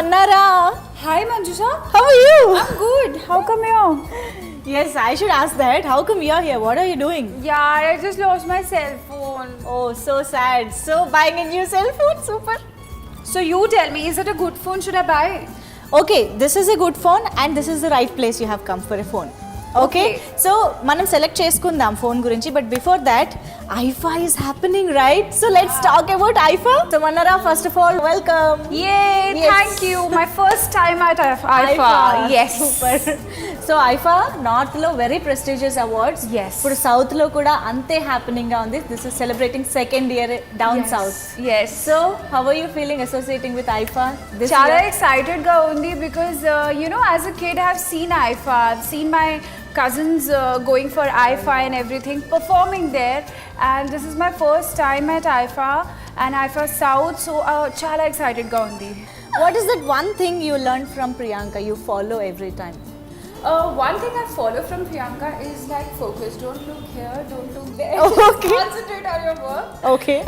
Mannara. Hi Manjusha. How are you? I'm good. How come you're? Yes, I should ask that. How come you're here? What are you doing? Yeah, I just lost my cell phone. Oh, so sad. So buying a new cell phone, super. So you tell me, is it a good phone? Should I buy it? Okay, this is a good phone and this is the right place you have come for a phone. Okay, so మనం select చేసుకుందాం phone గురించి, but before that IIFA is happening, right? So let's talk about IFA. So Mannara, first of all, welcome. Yay, Yes. thank you. My first time at IFA. Yes. Super. So IFA north లో very prestigious awards. Yes. ఇప్పుడు south లో కూడా అంతే happening గా ఉంది. This is celebrating second year down south. Yes. So how are you feeling associating with IFA this చాలా year? excited గా ఉంది because as a kid I have seen IFA. I've seen my cousins going for IFA and everything, performing there, and this is my first time at IFA and IFA South, so చాలా excited గా ఉంది. What is that one thing you learned from Priyanka you follow every time? One thing I follow from Priyanka is like focus. Don't look here, don't look there. Okay. Concentrate on your work. Okay.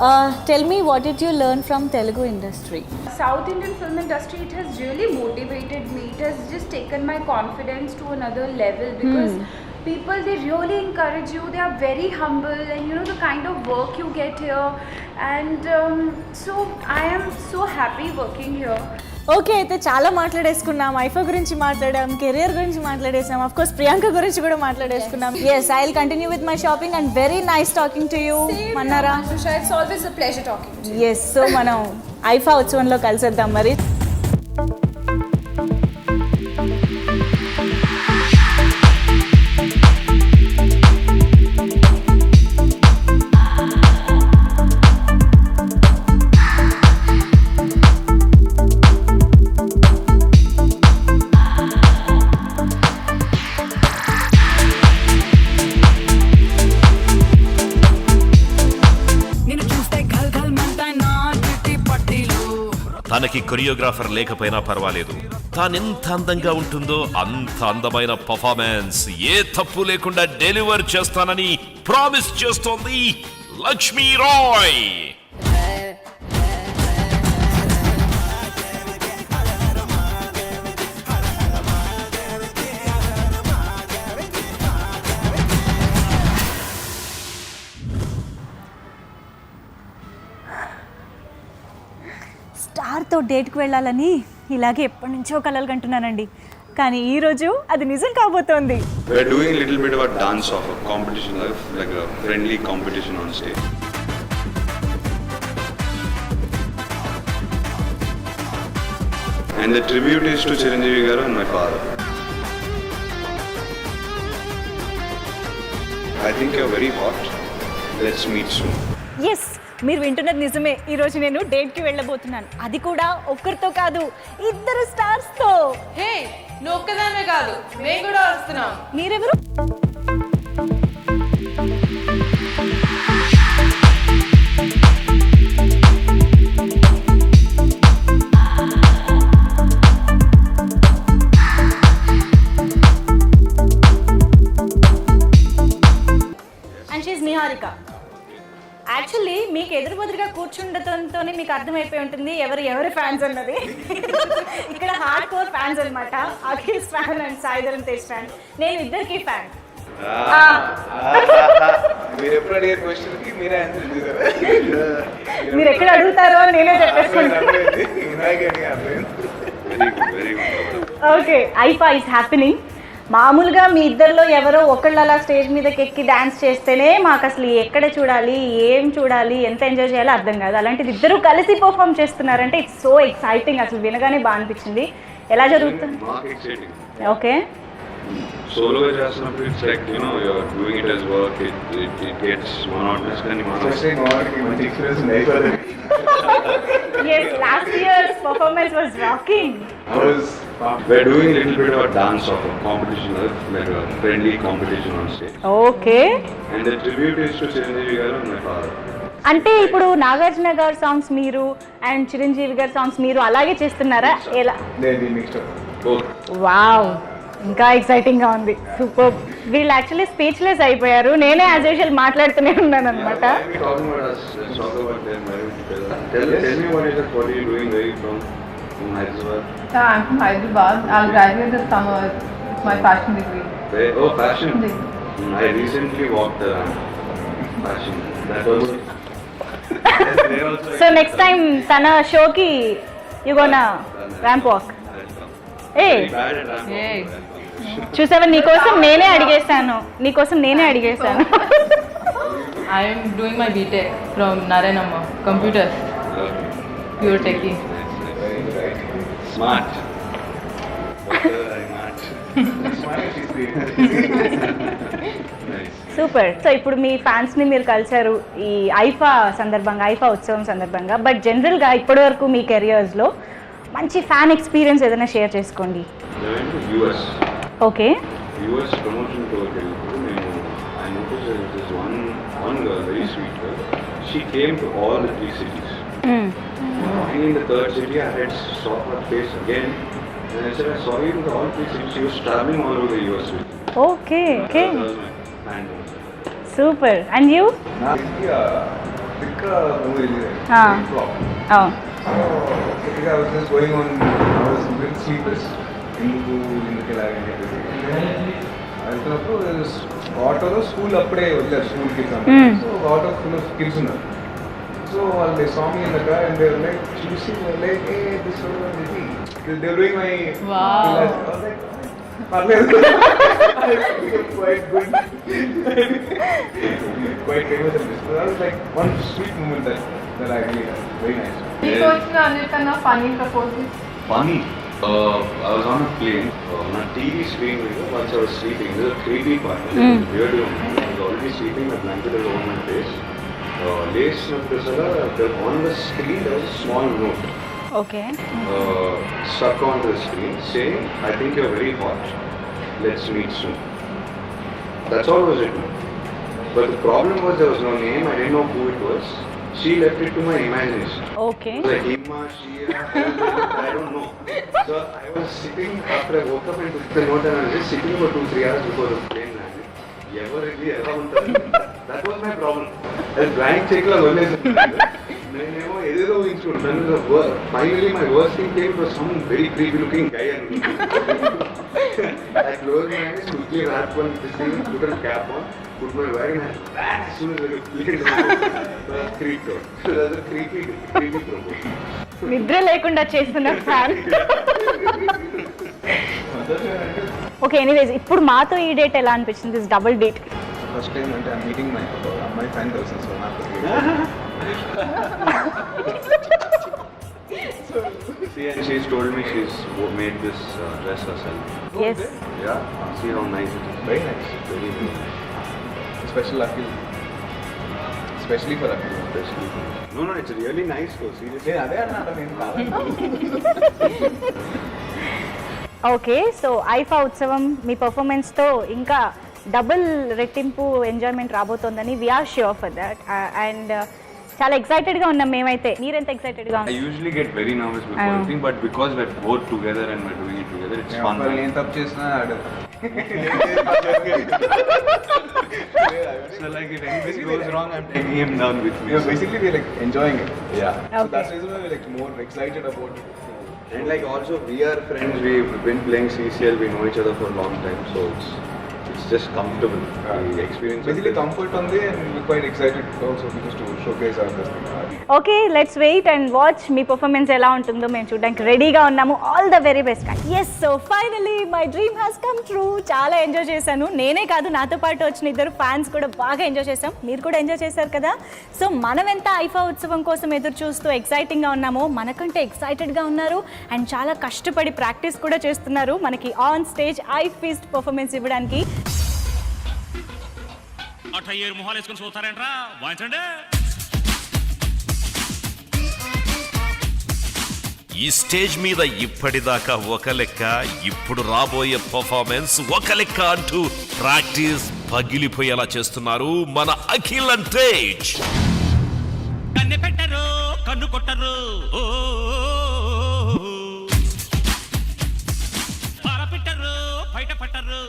Tell me, what did you learn from Telugu industry? South Indian film industry, it has really motivated me. It has just taken my confidence to another level because people, they really encourage you. They are very humble, and the kind of work you get here, and so I am so happy working here. Okay, అయితే చాలా మాట్లాడేసుకున్నాం. ఐఫా గురించి మాట్లాడాం, career గురించి మాట్లాడేసాం, of course Priyanka గురించి కూడా మాట్లాడేసుకున్నాం. Yes, I will continue with my shopping and very nice talking to you Mannara. It's always a pleasure talking to you. Yes, so మనం IIFA ఉత్సవంలో కలిసేద్దాం మరి. తనకి కొరియోగ్రాఫర్ లేకపోయినా పర్వాలేదు, తానెంత అందంగా ఉంటుందో అంత అందమైన పర్ఫార్మెన్స్ ఏ తప్పు లేకుండా డెలివర్ చేస్తానని ప్రామిస్ చేస్తోంది లక్ష్మీ రాయ్. స్టార్తో డేట్కి వెళ్ళాలని ఇలాగే ఎప్పటి నుంచో కలలు కంటున్నానండి, కానీ ఈరోజు అది నిజం కాబోతోంది. We're doing a little bit of a dance off, a competition, like a friendly competition on stage. And the tribute is to Chiranjeevi garu and my father. I think you're very hot. Let's meet soon. Yes, మీరు వింటున్నది నిజమే. ఈరోజు నేను డేట్కి వెళ్ళబోతున్నాను, అది కూడా ఒక్కరితో కాదు, ఇద్దరు స్టార్స్తో. హే, నువ్వు ఒక్కదానే కాదు, మేము కూడా వస్తున్నాం. మీరెవరు? And she Niharika. యాక్చువల్లీ మీకు ఎదురుబెదురుగా కూర్చుండటంతోనే మీకు అర్థమైపోయి ఉంటుంది ఎవరి ఫ్యాన్స్ అన్నది. ఇక్కడ హార్డ్ కోర్ ఫ్యాన్స్ అనమాట. Akhil fan and Sai Dharam Tej fan. నేను ఇద్దరికి ఫ్యాన్. మీరు ఎక్కడ అడుగుతారో నేనే చెప్పేసుకుంటాను. Okay, IIFA is happening. మామూలుగా మీ ఇద్దరిలో ఎవరో ఒకళ్ళు అలా స్టేజ్ మీదకి ఎక్కి డాన్స్ చేస్తేనే మాకు అసలు ఎక్కడ చూడాలి, ఏం చూడాలి, ఎంత ఎంజాయ్ చేయాలో అర్థం కాదు. అలాంటిది ఇద్దరు కలిసి పర్ఫామ్ చేస్తున్నారంటే ఇట్స్ సో ఎక్సైటింగ్. అసలు వినగానే బాగా అనిపించింది. ఎలా జరుగుతుంది? ఓకే, సోలోగా చేస్తున్నప్పుడు it's like you're doing it as work, it gets monotonous. కానీ మంచి ఎక్స్పీరియన్స్ అయిపోయింది. yes, last year's performance was rocking. We're doing a little bit of a dance off, a competition, like a friendly competition on stage. Okay. And the tribute is to Chiranjeevi garu and my father. అంటే ఇప్పుడు నాగార్జున గారి songs మీరు and Chiranjeevi గారి songs మీరు అలాగే చేస్తున్నారా? ఎలా? Wow, ఇంకా ఎక్సైటింగ్ గా ఉంది. సూపర్. వీళ్ళు యాక్చువల్లీ స్పీచ్లెస్ అయిపోయారు. నేనే యాజ్ యూజువల్ మాట్లాడుతూనే ఉన్నాను అనమాట. from Hyderabad. Yeah, I'm from Hyderabad. I'll graduate this summer with my fashion degree. Oh, fashion. Yes. I recently walked around fashion. That was. They also. So next time తన షోకి you gonna ramp walk. A Very bad at ramp Yay. walk. చూసావా, నీకోసం నేనే అడిగేశాను. I am doing my BTech from Narayanamma, computers, Okay. pure techie. Smart. Smart. Nice. Super. So ఇప్పుడు మీ ఫ్యాన్స్ని మీరు కలిసారు ఈ ఐఫా ఉత్సవం సందర్భంగా. బట్ జనరల్గా ఇప్పటివరకు మీ కెరియర్స్లో మంచి ఫ్యాన్ ఎక్స్పీరియన్స్ ఏదైనా షేర్ చేసుకోండి. They went to US. Okay. US promotion tour వెళ్ళినప్పుడు I noticed there was this one girl, very sweet girl. She came to all the 3 cities. Finally in the 3rd city, I had saw her face again. And I said, I saw you in all 3 cities. She was traveling all over the US with me. Okay. That was my fan. Super. And you? movie Ah. flop. అవును. So I was just going on. I was a bit sleepless. ఎందుకు వెళ్తున్నప్పుడు ఆటోలో school అప్పుడే వచ్చారు, school kids అన్నారు. So auto full of kids ఉన్నారు. So వాళ్ళు Swami in the car and Devara like చూసి లైక్ ఏ దిస్ ఇది దే డూయింగ్ మై Wow. పర్లేదు quite good, quite famous in this. So that was like one sweet moment that I really had. Very nice. మీకు వచ్చిన అన్నిటికన్నా funny proposal? Funny. I was on a plane, on a TV screen, once I was sleeping. This is a creepy part. Weird one. I was already sleeping, my blanket was over my face. On the screen there was a small note okay. stuck onto the screen saying, I think you're very hot. Let's meet soon. That's all was written. But the problem was there was no name. I didn't know who it was. She left it to my imagination. Okay. Like Hima, Shira, I don't know. So I was sitting after I woke up and took the note and I was just sitting for 2-3 hours before the plane landed. That was my problem. As blank check la నేనేమో ఏదేదో ఊహించుకుంటాను. Finally my worst thing came to some very creepy looking guy. I closed my eyes, quickly wrapped one this thing, put a cap on, put my bag and I ran as soon as I could play it. So I creeped out. So that's a creepy proposal. నిద్ర లేకుండా చేస్తున్న fan. Okay, anyways ఇప్పుడు మాతో ఈ date ఎలా అనిపించింది? This double date. First time అంటే meeting my అమ్మాయి ఫ్రెండ్ కోసం. సో నాకు See, and she's told me she's made this dress herself. Yes. Yeah, see how nice it is. Very nice, Very nice. Special Akhil, specially for Akhil. Especially. No, it's really nice though, seriously. నేను అదే అన్నా, నేను కాదు. Okay, so IIFA ఉత్సవం మీ పర్ఫార్మెన్స్తో ఇంకా double రెట్టింపు enjoyment రాబోతోందని we are sure for that. And చాలా ఎక్సైటెడ్గా ఉన్నాం మేమైతే. మీరెంత ఎక్సైటెడ్గా I usually get very nervous before anything, but because we're both together and we're doing it together, it's fun. నేను తప్పు చేసినా So like if anything goes wrong, I'm taking him down with me. basically we're like enjoying it. Yeah. So Okay. that's the reason why we're like more excited about it. And like also we are friends, we've been playing CCL, we know each other for a long time, so it's just comfortable. The experience. Basically comfort on there, and we're quite excited also because to showcase our best. Okay, let's wait and watch మీ performance ఎలా ఉంటుందో మేము చూడడానికి రెడీగా ఉన్నాము. All the very best. Yes, so finally my dream has come true. చాలా enjoy చేశాను. నేనే కాదు, నాతో పాటు వచ్చిన ఇద్దరు ఫ్యాన్స్ కూడా బాగా ఎంజాయ్ చేశాం. మీరు కూడా ఎంజాయ్ చేశారు కదా. సో మనం ఎంత ఐఫా ఉత్సవం కోసం ఎదురు చూస్తూ ఎక్సైటింగ్గా ఉన్నామో, మనకంటే ఎక్సైటెడ్గా ఉన్నారు అండ్ చాలా కష్టపడి ప్రాక్టీస్ కూడా చేస్తున్నారు మనకి on stage I feast performance ఇవ్వడానికి. అట్టయ్యేరు మొహాలు వేసుకొని చూస్తారేంట్రా, వాయించండి. ఈ స్టేజ్ మీద ఇప్పటిదాకా ఒక లెక్క, ఇప్పుడు రాబోయే పర్ఫార్మెన్స్ ఒక లెక్క అంటూ ప్రాక్టీస్ పగిలిపోయేలా చేస్తున్నారు మన అఖిల్ అండ్ తేజ్. కన్నె పెట్టరు, కన్ను కొట్టరు, పెట్టరు, బయట పట్టరు.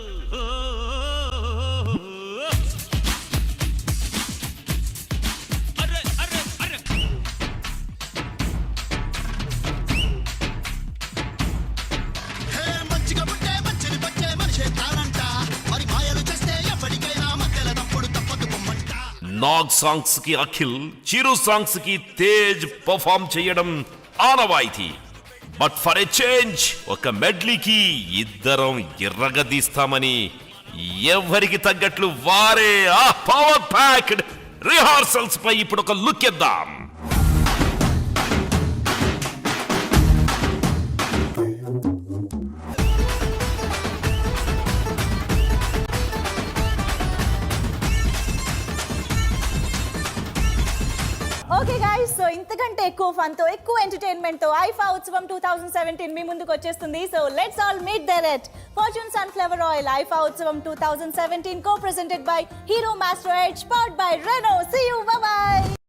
నాగ్ సాంగ్స్ కి అఖిల్, చిరు సాంగ్స్ కి తేజ్ పర్ఫామ్ చేయడం ఆనవాయితీ. బట్ ఫర్ ఎ చేంజ్ ఒక మెడ్లీకి ఇద్దరం ఎర్రగదీస్తామని ఎవరికి తగ్గట్లు వారే ఆ పవర్ ప్యాక్డ్ రిహార్సల్స్ పై ఇప్పుడు ఒక లుక్ ఇద్దాం. ఓకే గైస్, సో ఇంతకంటే ఎక్కువ ఫన్ తో, ఎక్కువ ఎంటర్టైన్మెంట్ తో ఐఫా ఉత్సవం 2017 మీ ముందుకు వచ్చేస్తుంది. So let's all meet there at Fortune sunflower oil IFA ఉత్సవం 2017 co-presented by Hero Master Edge, powered by Renault. See you, bye bye.